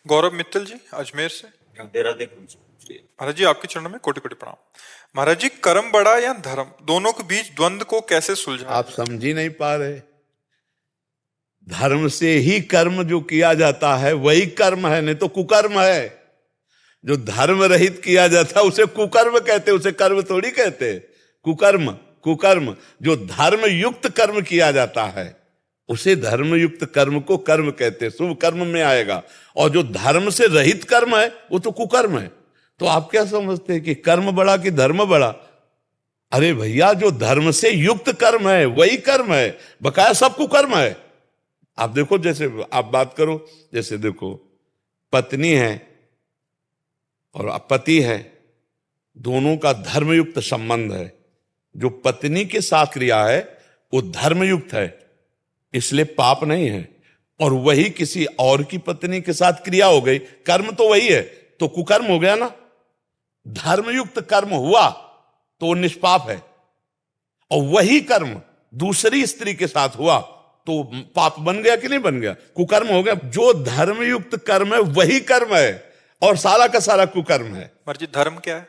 गौरव मित्तल जी अजमेर से। महाराज जी आपके चरणों में कोटि कोटि प्रणाम। महाराज जी, कर्म बड़ा या धर्म, दोनों के बीच द्वंद्व को कैसे सुलझाएं? आप समझ ही नहीं पा रहे। धर्म से ही कर्म जो किया जाता है वही कर्म है, नहीं तो कुकर्म है। जो धर्म रहित किया जाता है उसे कुकर्म कहते, उसे कर्म थोड़ी कहते। कुकर्म कुकर्म। जो धर्म युक्त कर्म किया जाता है उसे धर्म युक्त कर्म को कर्म कहते, शुभ कर्म में आएगा। और जो धर्म से रहित कर्म है वो तो कुकर्म है। तो आप क्या समझते हैं कि कर्म बड़ा कि धर्म बड़ा? अरे भैया, जो धर्म से युक्त कर्म है वही कर्म है, बकाया सब कुकर्म है। आप देखो, जैसे आप बात करो, जैसे देखो पत्नी है और पति है, दोनों का धर्मयुक्त संबंध है। जो पत्नी के साथ क्रिया है वो धर्मयुक्त है, इसलिए पाप नहीं है। और वही किसी और की पत्नी के साथ क्रिया हो गई, कर्म तो वही है, तो कुकर्म हो गया ना। धर्मयुक्त कर्म हुआ तो वो निष्पाप है, और वही कर्म दूसरी स्त्री के साथ हुआ तो पाप बन गया कि नहीं बन गया? कुकर्म हो गया। जो धर्मयुक्त कर्म है वही कर्म है, और सारा का सारा कुकर्म है। महाराज जी, धर्म क्या है?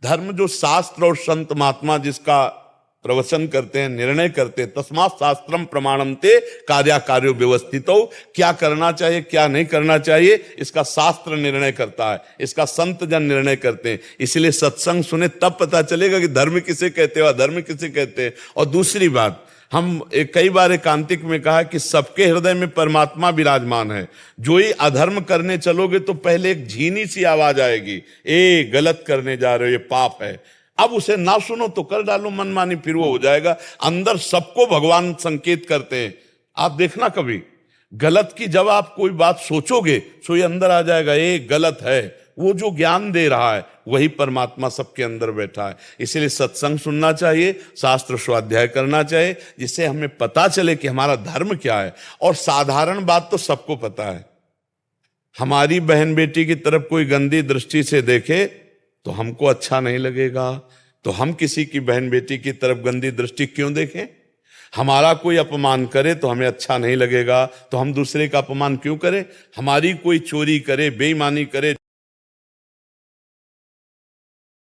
धर्म जो शास्त्र और संत महात्मा जिसका प्रवचन करते हैं, निर्णय करते हैं, तस्मात् शास्त्रम प्रमाणम ते कार्याकार्यो व्यवस्थितो। क्या करना चाहिए क्या नहीं करना चाहिए इसका शास्त्र निर्णय करता है, इसका संत जन निर्णय करते हैं। इसलिए सत्संग सुने तब पता चलेगा कि धर्म किसे कहते हैं और धर्म किसे कहते हैं। और दूसरी बात, हम कई बार एकांतिक में कहा कि सबके हृदय में परमात्मा विराजमान है। जो ही अधर्म करने चलोगे तो पहले एक झीनी सी आवाज आएगी, ए गलत करने जा रहे हो, ये पाप है। अब उसे ना सुनो तो कर डालो मनमानी, फिर वो हो जाएगा। अंदर सबको भगवान संकेत करते हैं। आप देखना कभी गलत की जब आप कोई बात सोचोगे तो ये अंदर आ जाएगा, ये गलत है। वो जो ज्ञान दे रहा है वही परमात्मा सबके अंदर बैठा है। इसलिए सत्संग सुनना चाहिए, शास्त्र स्वाध्याय करना चाहिए, जिससे हमें पता चले कि हमारा धर्म क्या है। और साधारण बात तो सबको पता है, हमारी बहन बेटी की तरफ कोई गंदी दृष्टि से देखे तो हमको अच्छा नहीं लगेगा, तो हम किसी की बहन बेटी की तरफ गंदी दृष्टि क्यों देखें? हमारा कोई अपमान करे तो हमें अच्छा नहीं लगेगा, तो हम दूसरे का अपमान क्यों करें? हमारी कोई चोरी करे, बेईमानी करे,